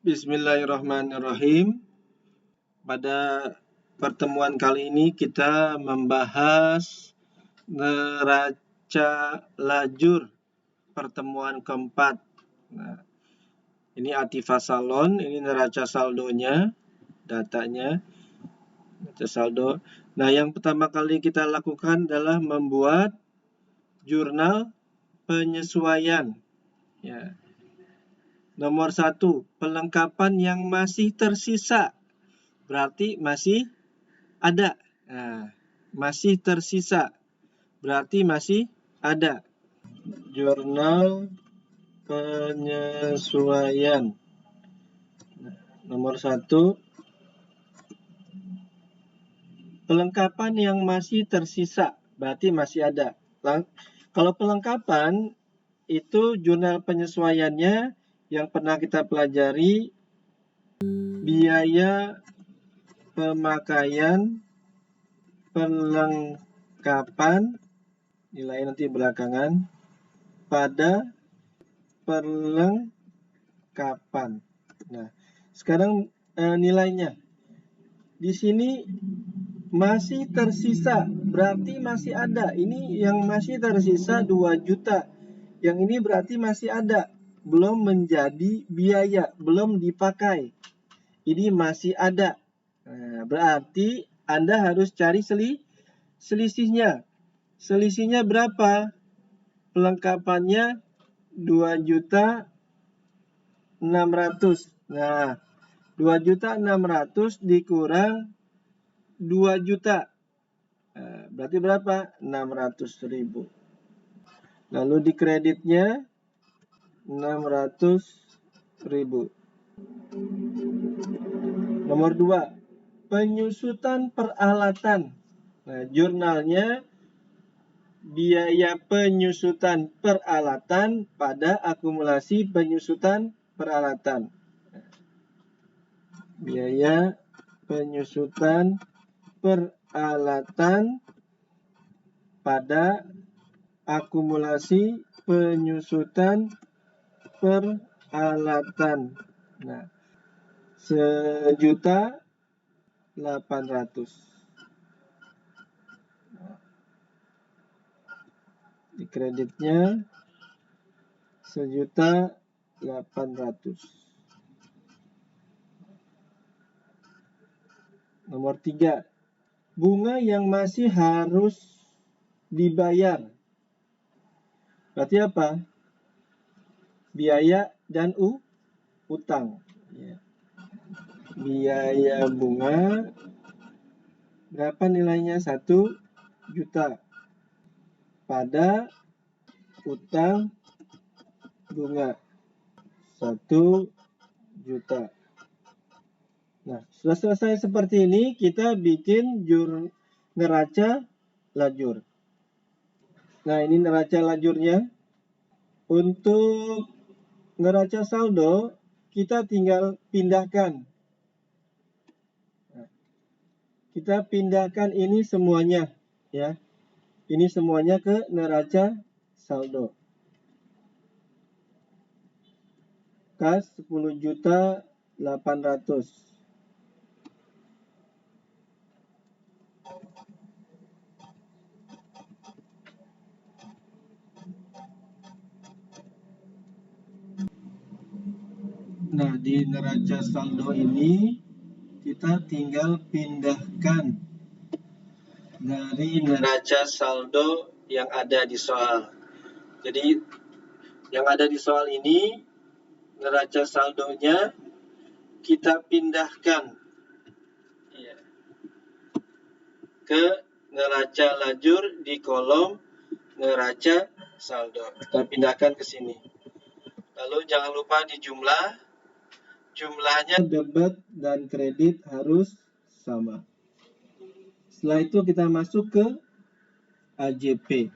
Bismillahirrahmanirrahim. Pada pertemuan kali ini kita membahas neraca lajur pertemuan keempat. Nah, ini Atifah Salon, ini neraca saldonya, datanya, neraca saldo. Nah, yang pertama kali kita lakukan adalah membuat jurnal penyesuaian. Ya. Nomor 1, pelengkapan yang masih tersisa. Berarti masih ada. Nah, masih tersisa. Berarti masih ada. Jurnal penyesuaian. Nomor 1, pelengkapan yang masih tersisa. Berarti masih ada. Kalau pelengkapan, itu jurnal penyesuaiannya yang pernah kita pelajari, biaya pemakaian perlengkapan, nilai nanti belakangan, pada perlengkapan. Nah, sekarang nilainya. Di sini masih tersisa, berarti masih ada. Ini yang masih tersisa 2 juta. Yang ini berarti masih ada. Belum menjadi biaya, belum dipakai. Ini masih ada. Nah, berarti Anda harus cari selisihnya. Selisihnya berapa? Pelengkapannya 2.600.000. Nah, 2.600.000 dikurang 2 juta. Nah, berarti berapa? 600.000. Lalu di kreditnya 600.000. Nomor 2, penyusutan peralatan. Nah, jurnalnya biaya penyusutan peralatan pada akumulasi penyusutan peralatan. Biaya penyusutan peralatan pada akumulasi penyusutan peralatan. Nah, 1.800.000. Di kreditnya 1.800.000. Nomor 3, bunga yang masih harus dibayar. Berarti apa? Biaya dan utang. Ya. Biaya bunga berapa nilainya? 1 juta. Pada utang bunga 1 juta. Nah, sudah selesai seperti ini, kita bikin neraca lajur. Nah, ini neraca lajurnya. Untuk neraca saldo, kita tinggal pindahkan. Nah, kita pindahkan ini semuanya, ya. Ini semuanya ke neraca saldo. Kas 10.800.000. Nah, di neraca saldo ini kita tinggal pindahkan dari neraca saldo yang ada di soal. Jadi yang ada di soal ini neraca saldonya kita pindahkan ke neraca lajur di kolom neraca saldo. Kita pindahkan ke sini. Lalu jangan lupa dijumlah. Jumlahnya debit dan kredit harus sama. Setelah itu kita masuk ke AJP.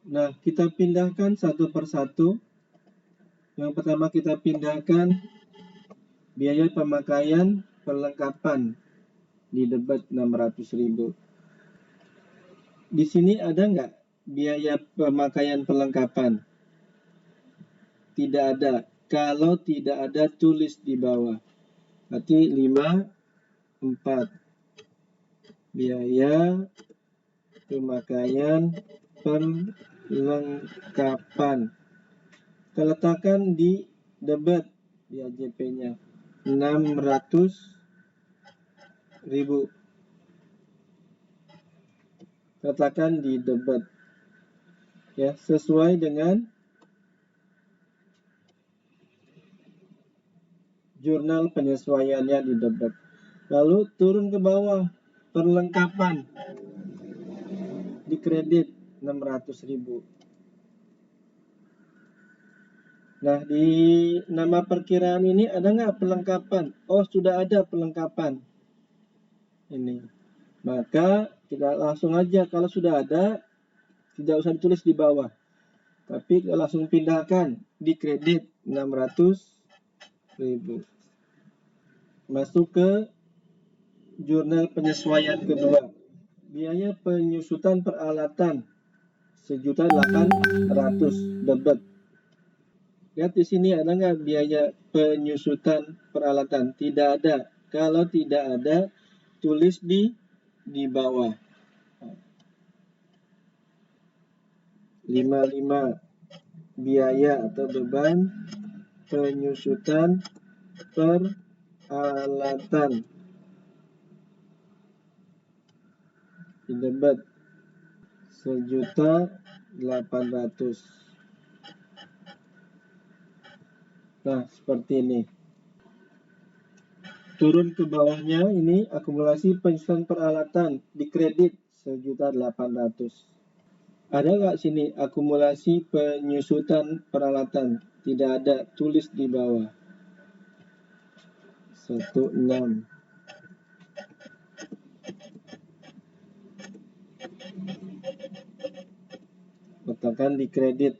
Nah, kita pindahkan satu persatu. Yang pertama kita pindahkan biaya pemakaian perlengkapan di debit 600.000. Di sini ada nggak biaya pemakaian perlengkapan? Tidak ada. kalau tidak ada tulis di bawah. Berarti 54. Biaya pemakaian perlengkapan. Kita letakkan di debit di AJP-nya 600.000. Letakkan di debit ya, sesuai dengan jurnal penyesuaiannya di debit. Lalu turun ke bawah, perlengkapan di kredit 600.000. Nah, di nama perkiraan ini ada nggak perlengkapan? Oh, sudah ada perlengkapan. Ini. Maka kita langsung aja, kalau sudah ada, tidak usah ditulis di bawah. Tapi langsung pindahkan di kredit 600.000. Masuk ke jurnal penyesuaian kedua. Biaya penyusutan peralatan 1.800.000 debit. Lihat di sini ada nggak biaya penyusutan peralatan? Tidak ada. Kalau tidak ada, tulis di bawah. 55 biaya atau beban penyusutan peralatan di debit 1.800.000. Nah, seperti ini. Turun ke bawahnya ini akumulasi penyusutan peralatan di kredit 1.800.000. Ada nggak sini akumulasi penyusutan peralatan? Tidak ada, tulis di bawah. 16. Letakkan di kredit.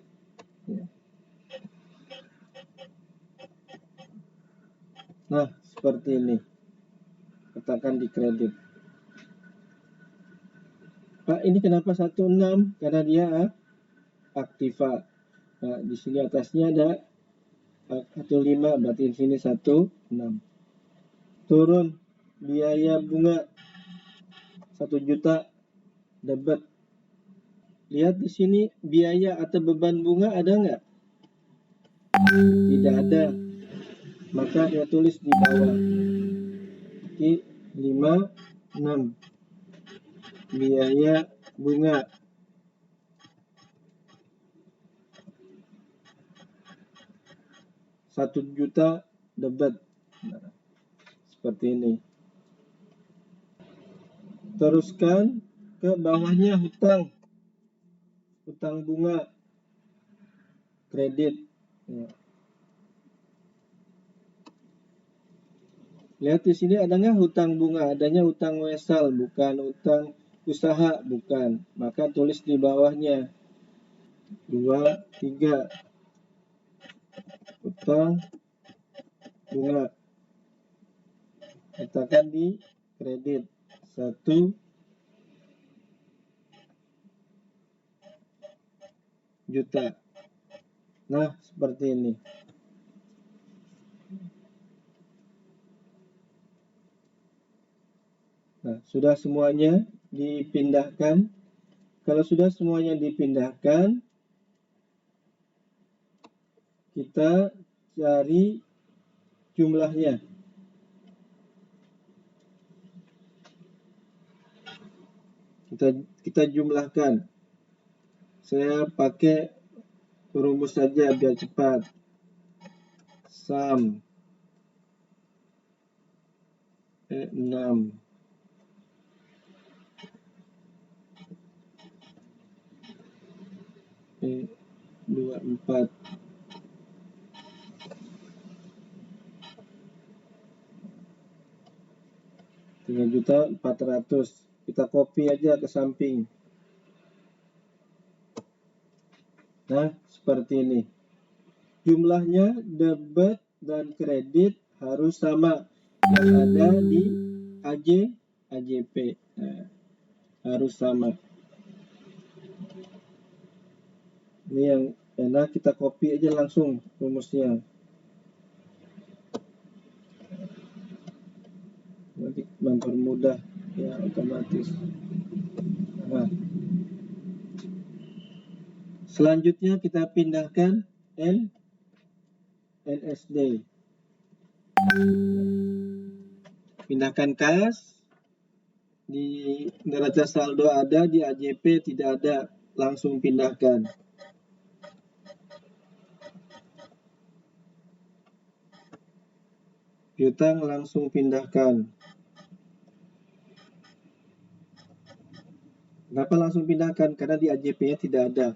Nah, seperti ini. Letakkan di kredit. Pak, ini kenapa 16? Karena dia aktiva. Nah, di sini atasnya ada 15, berarti di sini 16. Turun biaya bunga 1 juta debit. Lihat di sini biaya atau beban bunga ada nggak? Tidak ada. Maka dia tulis di bawah. Oke, 56 biaya bunga. Rp1.000.000 debit. Nah, seperti ini. Teruskan ke bawahnya hutang. Hutang bunga. Kredit. Ya. Lihat di sini ada nggak hutang bunga? Adanya hutang wesal, bukan hutang usaha, bukan. Maka tulis di bawahnya 23 hutang bunga. Letakkan di kredit 1 juta. Nah, seperti ini. Nah, sudah semuanya dipindahkan. Kalau sudah semuanya dipindahkan, kita cari jumlahnya. Kita jumlahkan. Saya pakai rumus saja biar cepat. Sum 6 24 3.400.000. Kita copy aja ke samping. Nah, seperti ini. Jumlahnya debit dan kredit harus sama yang ada di AJP. Nah, harus sama. Ini yang enak, kita copy aja langsung rumusnya. mempermudah ya otomatis. Nah, selanjutnya kita pindahkan NSD. Pindahkan kas, di neraca saldo ada, di AJP tidak ada, langsung pindahkan. Piutang langsung pindahkan. Kenapa langsung pindahkan? Karena di AJP-nya tidak ada.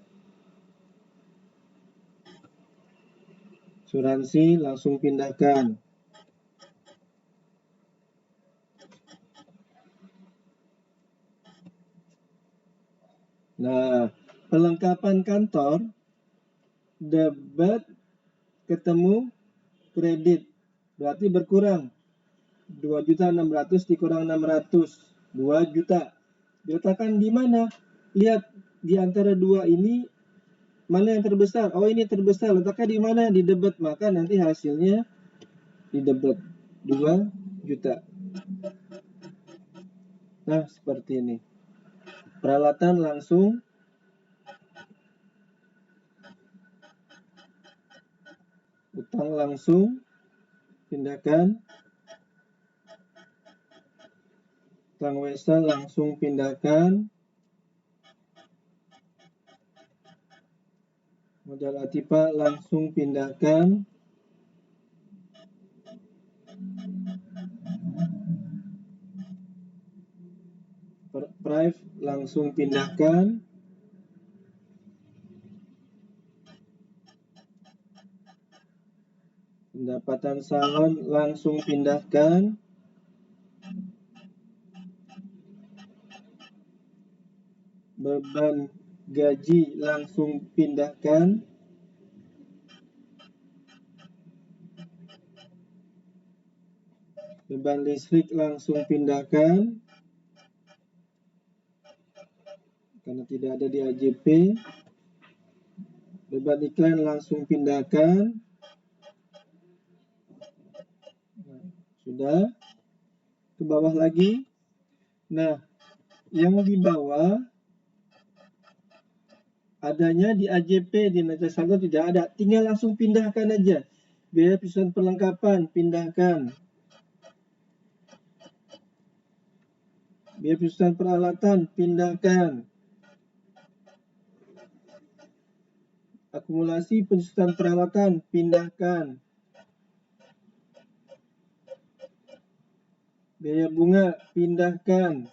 Asuransi langsung pindahkan. Nah, perlengkapan kantor, debit ketemu kredit, berarti berkurang. 2.600.000 dikurang 600, 2 juta. Diletakkan di mana? Lihat di antara dua ini mana yang terbesar? Oh, ini terbesar. Letakkan di mana? Di debit. Maka nanti hasilnya di debit 2 juta. Nah, seperti ini. Peralatan langsung utang langsung pindahkan. Utang wesa langsung pindahkan. Modal Atipa langsung pindahkan. Prive langsung pindahkan. Pendapatan salon langsung pindahkan. Beban gaji langsung pindahkan. Beban listrik langsung pindahkan. Karena tidak ada di AJP. Beban iklan langsung pindahkan. Nah, sudah. Ke bawah lagi. Nah, yang di bawah adanya di AJP, di neraca saldo tidak ada. Tinggal langsung pindahkan aja. Biaya penyusunan perlengkapan, pindahkan. Biaya penyusunan peralatan, pindahkan. Akumulasi penyusunan peralatan, pindahkan. Biaya bunga, pindahkan.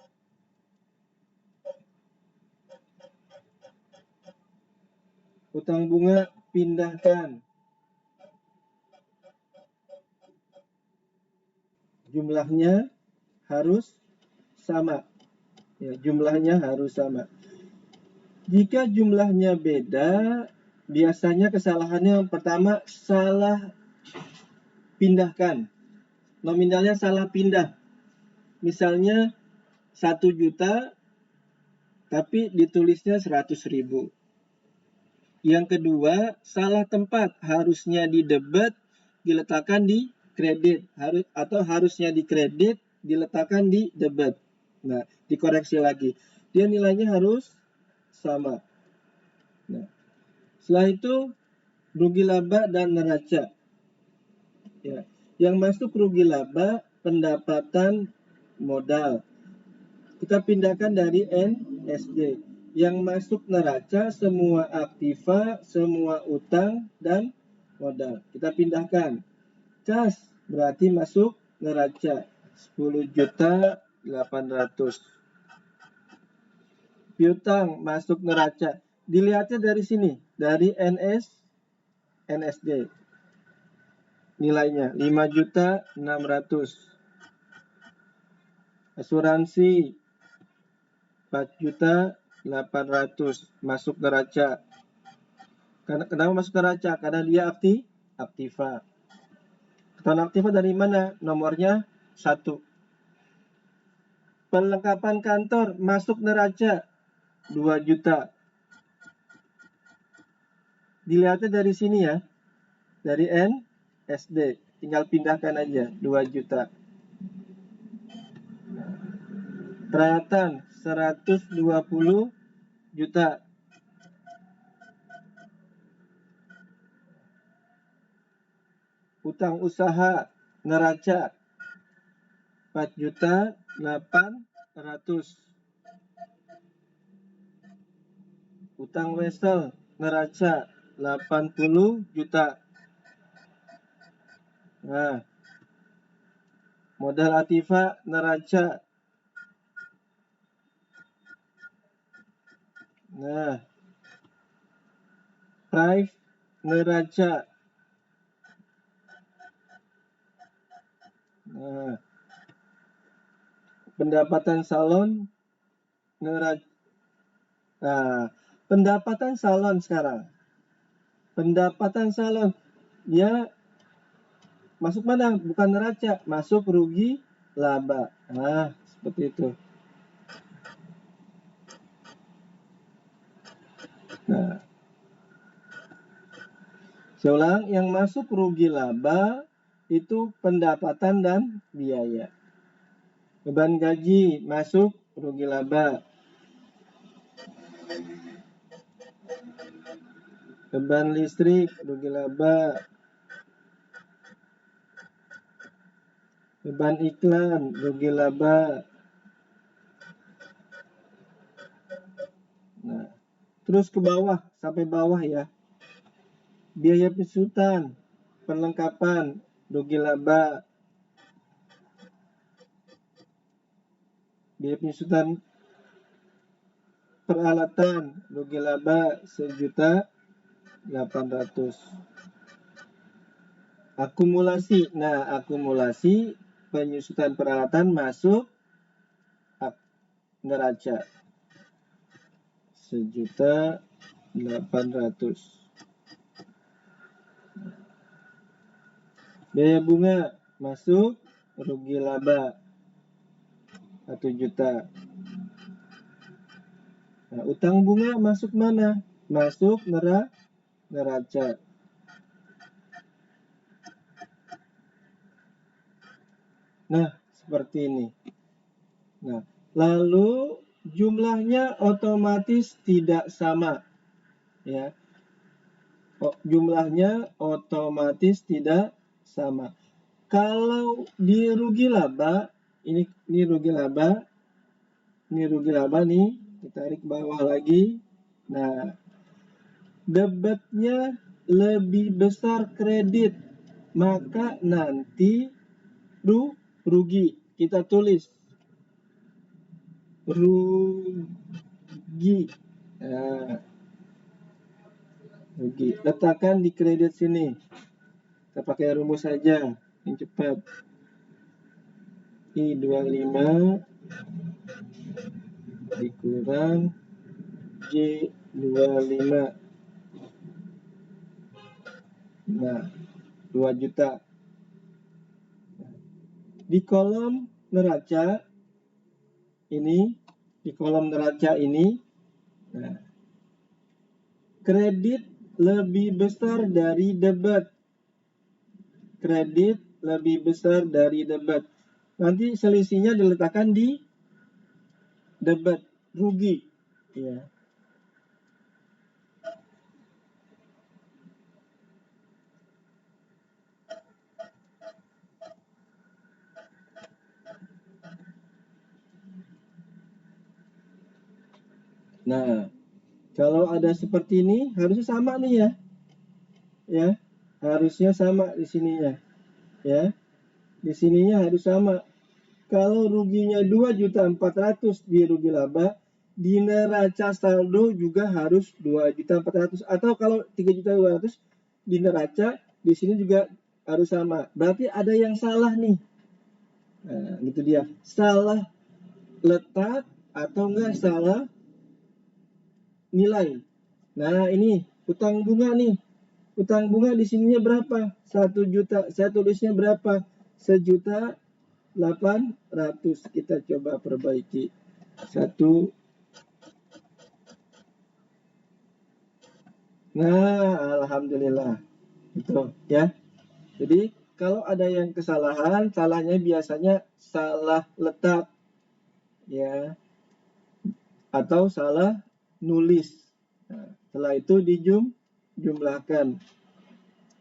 Utang bunga, pindahkan. Jumlahnya harus sama. Ya, jumlahnya harus sama. Jika jumlahnya beda, biasanya kesalahannya yang pertama salah pindahkan. Nominalnya salah pindah. Misalnya 1 juta tapi ditulisnya 100.000. Yang kedua, salah tempat. Harusnya di debit diletakkan di kredit, harusnya di kredit diletakkan di debit. Nah, dikoreksi lagi. Dia nilainya harus sama. Nah, setelah itu rugi laba dan neraca. Ya, yang masuk rugi laba pendapatan modal. Kita pindahkan dari NSD. Yang masuk neraca semua aktiva, semua utang dan modal. Kita pindahkan. Kas berarti masuk neraca 10.800.000. Piutang masuk neraca. Dilihatnya dari sini, dari NSD. Nilainya 5.600.000. Asuransi 4.800.000 masuk neraca. Kenapa masuk neraca? Karena dia aktiva. Ketahuan aktiva dari mana? Nomornya 1. Perlengkapan kantor masuk neraca 2 juta. Dilihatnya dari sini ya. Dari NSD. Tinggal pindahkan aja 2 juta. Peralatan 120 juta. Utang usaha neraca 4.800.000. Utang wesel neraca 80 juta. Nah, modal aktiva neraca. Nah, price neraca. Nah, pendapatan salon neraca. Nah, pendapatan salon sekarang. Pendapatan salon dia masuk mana? Bukan neraca, masuk rugi laba. Nah, seperti itu. Nah, saya ulang, yang masuk rugi laba itu pendapatan dan biaya. Beban gaji masuk rugi laba. Beban listrik rugi laba. Beban iklan rugi laba. Nah, terus ke bawah sampai bawah ya. Biaya pesutan, perlengkapan rugi laba. Biaya penyusutan peralatan rugi laba 1.800.000. Akumulasi. Nah, akumulasi penyusutan peralatan masuk neraca 1.800.000. Biaya bunga masuk rugi laba 1 juta. Nah, utang bunga masuk mana? Masuk neraca. Nah, seperti ini. Nah, lalu jumlahnya otomatis tidak sama. Ya. Jumlahnya otomatis tidak sama. Kalau di rugi laba, ini rugi laba. Ini rugi laba nih, kita tarik ke bawah lagi. Nah, debitnya lebih besar kredit, maka nanti rugi. Kita tulis rugi. Nah, rugi. Letakkan di kredit sini. Kita pakai rumus saja yang cepat. I25 dikurang J25. Nah, 2 juta. Di kolom neraca ini, nah, kredit lebih besar dari debit. Kredit lebih besar dari debit. Nanti selisihnya diletakkan di debit, rugi. Ya. Nah, kalau ada seperti ini harusnya sama nih ya. Ya, harusnya sama di sininya. Ya. Di sininya harus sama. Kalau ruginya 2.400.000 di rugi laba, di neraca saldo juga harus 2.400.000, atau kalau 3.200.000 di neraca, di sini juga harus sama. Berarti ada yang salah nih. Nah, gitu dia. Salah letak atau enggak salah nilai. Nah, ini utang bunga nih. Utang bunga di sininya berapa? 1 juta. Saya tulisnya berapa? 1.800.000. Kita coba perbaiki. 1. Nah, alhamdulillah. Itu ya. Jadi kalau ada yang kesalahan, salahnya biasanya salah letak. ya, atau salah nulis. Nah, setelah itu dijumlahkan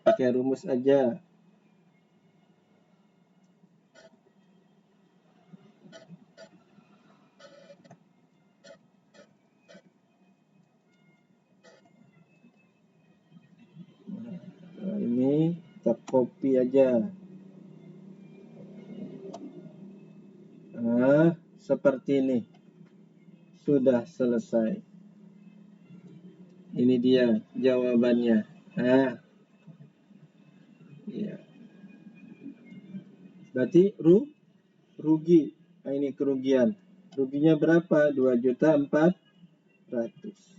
pakai rumus aja. Nah, ini kita copy aja. Nah, seperti ini. Sudah selesai. Ini dia jawabannya. Nah, ya. Berarti rugi. Nah, ini kerugian. Ruginya berapa? 2.400.000.